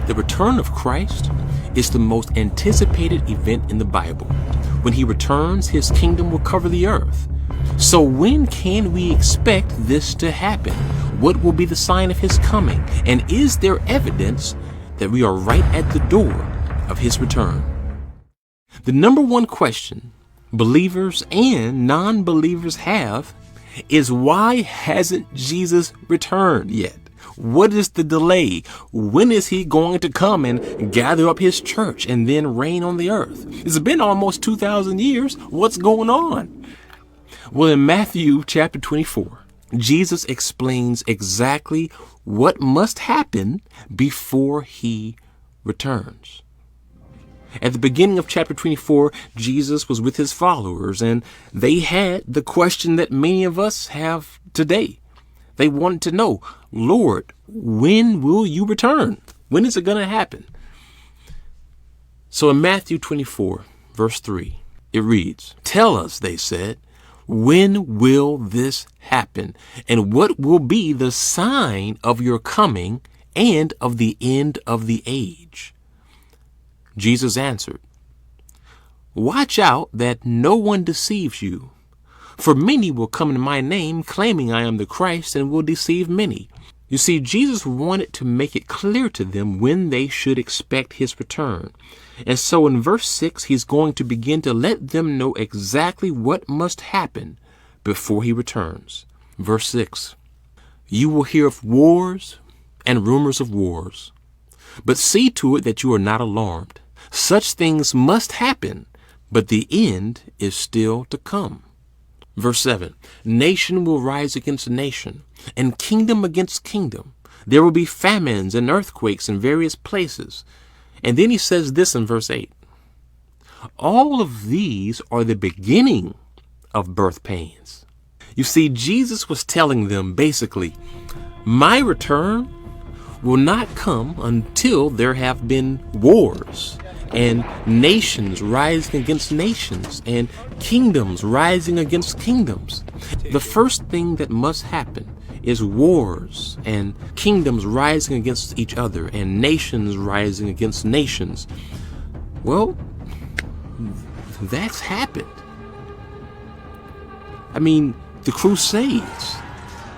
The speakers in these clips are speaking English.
The return of Christ is the most anticipated event in the Bible. When he returns, his kingdom will cover the earth. So when can we expect this to happen? What will be the sign of his coming? And is there evidence that we are right at the door of his return? The number one question believers and non-believers have is, why hasn't Jesus returned yet? What is the delay? When is he going to come and gather up his church and then reign on the earth? It's been almost 2,000 years. What's going on? Well, in Matthew chapter 24, Jesus explains exactly what must happen before he returns. At the beginning of chapter 24, Jesus was with his followers, and they had the question that many of us have today. They wanted to know, Lord, when will you return? When is it going to happen? So in Matthew 24, verse 3, it reads, "Tell us," they said, "when will this happen? And what will be the sign of your coming and of the end of the age?" Jesus answered, "Watch out that no one deceives you. For many will come in my name, claiming I am the Christ, and will deceive many." You see, Jesus wanted to make it clear to them when they should expect his return. And so in verse 6, he's going to begin to let them know exactly what must happen before he returns. Verse 6, "You will hear of wars and rumors of wars, but see to it that you are not alarmed. Such things must happen, but the end is still to come." Verse 7, "Nation will rise against nation, and kingdom against kingdom. There will be famines and earthquakes in various places." And then he says this in verse 8, "All of these are the beginning of birth pains." You see, Jesus was telling them basically, my return will not come until there have been wars and nations rising against nations and kingdoms rising against kingdoms. The first thing that must happen is wars and kingdoms rising against each other and nations rising against nations. Well, that's happened. I mean, the Crusades,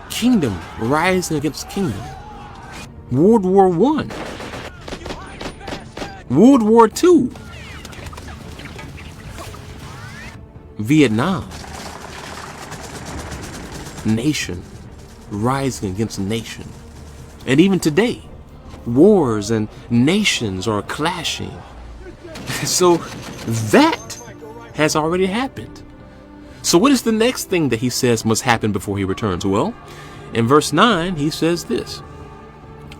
kingdom rising against kingdom. World War I, World War II, Vietnam, nation rising against nation. And even today, wars and nations are clashing. So that has already happened. So what is the next thing that he says must happen before he returns? Well, in verse 9, he says this,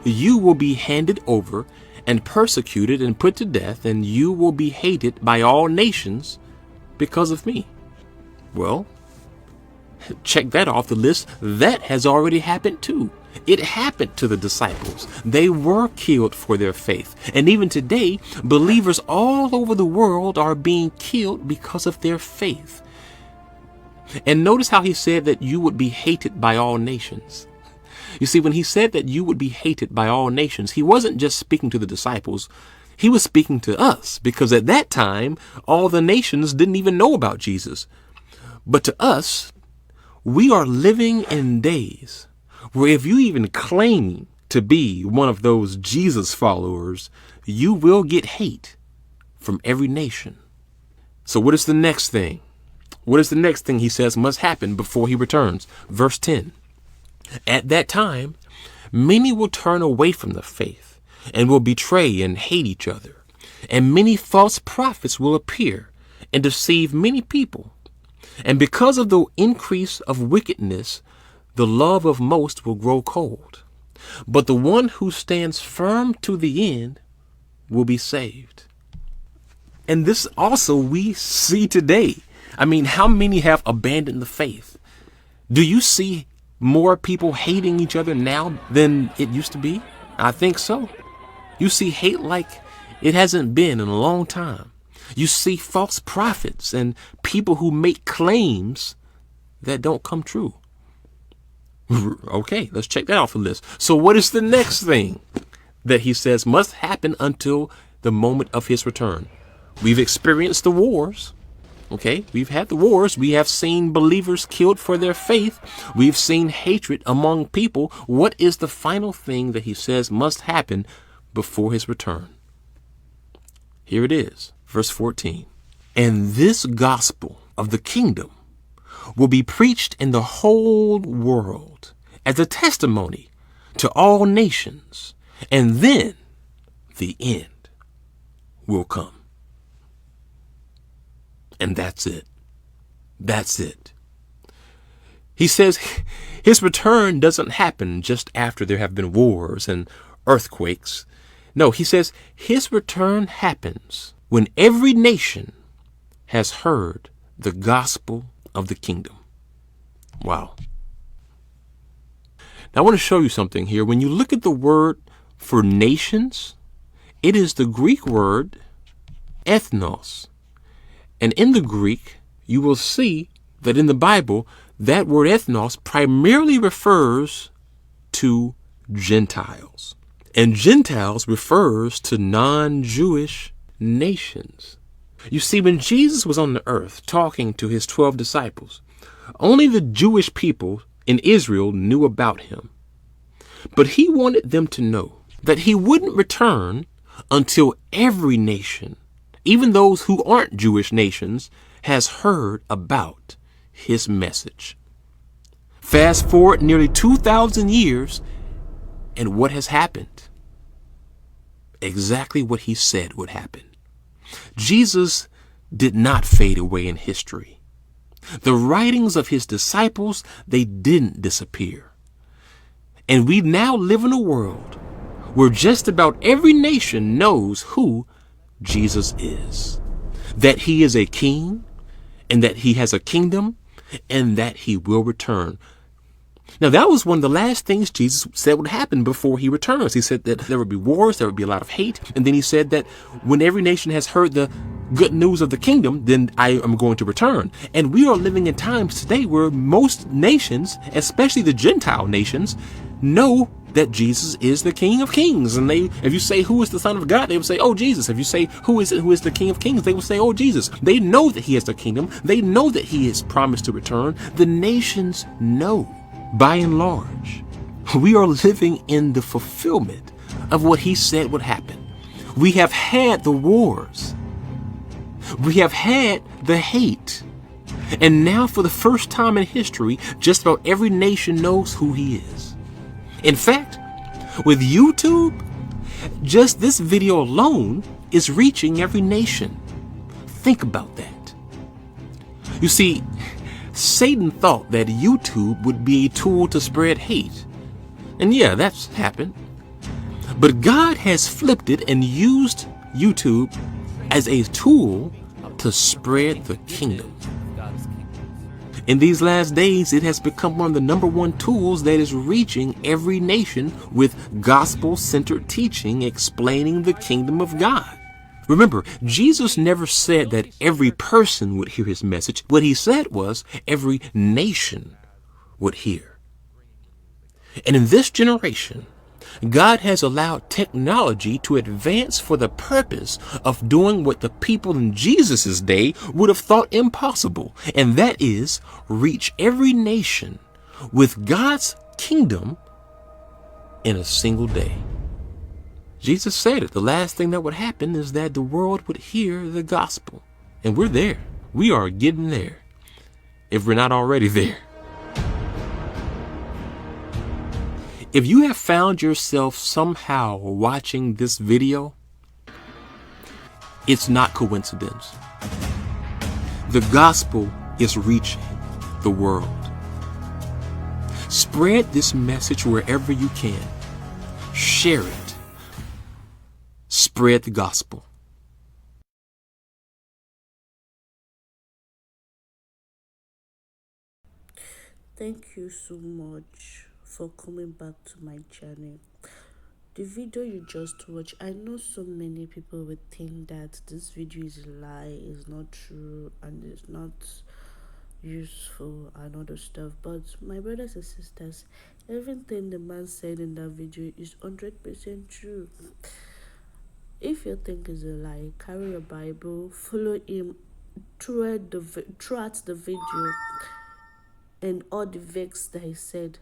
"You will be handed over and persecuted and put to death, and you will be hated by all nations because of me." Well, check that off the list. That has already happened too. It happened to the disciples. They were killed for their faith. And even today, believers all over the world are being killed because of their faith. And notice how he said that you would be hated by all nations. You see, when he said that you would be hated by all nations, he wasn't just speaking to the disciples. He was speaking to us, because at that time, all the nations didn't even know about Jesus. But to us, we are living in days where if you even claim to be one of those Jesus followers, you will get hate from every nation. So what is the next thing? What is the next thing he says must happen before he returns? Verse 10. "At that time, many will turn away from the faith and will betray and hate each other. And many false prophets will appear and deceive many people. And because of the increase of wickedness, the love of most will grow cold. But the one who stands firm to the end will be saved." And this also we see today. I mean, how many have abandoned the faith? Do you see more people hating each other now than it used to be? I think so. You see hate like it hasn't been in a long time. You see false prophets and people who make claims that don't come true. Okay, let's check that off the list. So what is the next thing that he says must happen until the moment of his return. We've experienced the wars. Okay, we've had the wars. We have seen believers killed for their faith. We've seen hatred among people. What is the final thing that he says must happen before his return? Here it is, verse 14. And this gospel of the kingdom will be preached in the whole world as a testimony to all nations, and then the end will come. And that's it. That's it. He says his return doesn't happen just after there have been wars and earthquakes. No, he says his return happens when every nation has heard the gospel of the kingdom. Wow. Now I want to show you something here. When you look at the word for nations, it is the Greek word ethnos. And in the Greek, you will see that in the Bible, that word ethnos primarily refers to Gentiles. And Gentiles refers to non-Jewish nations. You see, when Jesus was on the earth talking to his 12 disciples, only the Jewish people in Israel knew about him. But he wanted them to know that he wouldn't return until every nation, even those who aren't Jewish nations, has heard about his message. Fast forward nearly 2,000 years, and what has happened? Exactly what he said would happen. Jesus did not fade away in history. The writings of his disciples, they didn't disappear. And we now live in a world where just about every nation knows who Jesus is, that he is a king, and that he has a kingdom, and that he will return. Now, that was one of the last things Jesus said would happen before he returns. He said that there would be wars, there would be a lot of hate, and then he said that when every nation has heard the good news of the kingdom, then I am going to return. And we are living in times today where most nations, especially the Gentile nations, know that Jesus is the King of Kings. And if you say, who is the Son of God, they will say, oh, Jesus. If you say, who is the King of Kings, they will say, oh, Jesus. They know that he has the kingdom. They know that he is promised to return. The nations know. By and large, we are living in the fulfillment of what he said would happen. We have had the wars. We have had the hate. And now, for the first time in history, just about every nation knows who he is. In fact, with YouTube, just this video alone is reaching every nation. Think about that. You see, Satan thought that YouTube would be a tool to spread hate. And yeah, that's happened. But God has flipped it and used YouTube as a tool to spread the kingdom. In these last days, it has become one of the #1 tools that is reaching every nation with gospel-centered teaching explaining the kingdom of God. Remember, Jesus never said that every person would hear his message. What he said was every nation would hear. And in this generation, God has allowed technology to advance for the purpose of doing what the people in Jesus' day would have thought impossible, and that is reach every nation with God's kingdom in a single day. Jesus said it. The last thing that would happen is that the world would hear the gospel. And we're there. We are getting there, if we're not already there. If you have found yourself somehow watching this video, it's not coincidence. The gospel is reaching the world. Spread this message wherever you can. Share it. Spread the gospel. Thank you so much for coming back to my channel. The video you just watched, I know so many people would think that this video is a lie, is not true, and it's not useful and other stuff. But my brothers and sisters, Everything the man said in that video is 100% true. If you think it's a lie, carry your Bible, follow him throughout the video and all the vex that he said.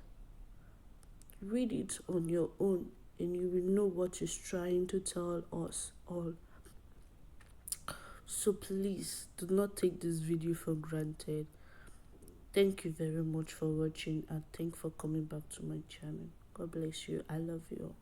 Read it on your own and you will know what he's trying to tell us all. So please do not take this video for granted. Thank you very much for watching and thank you for coming back to my channel. God bless you. I love you all.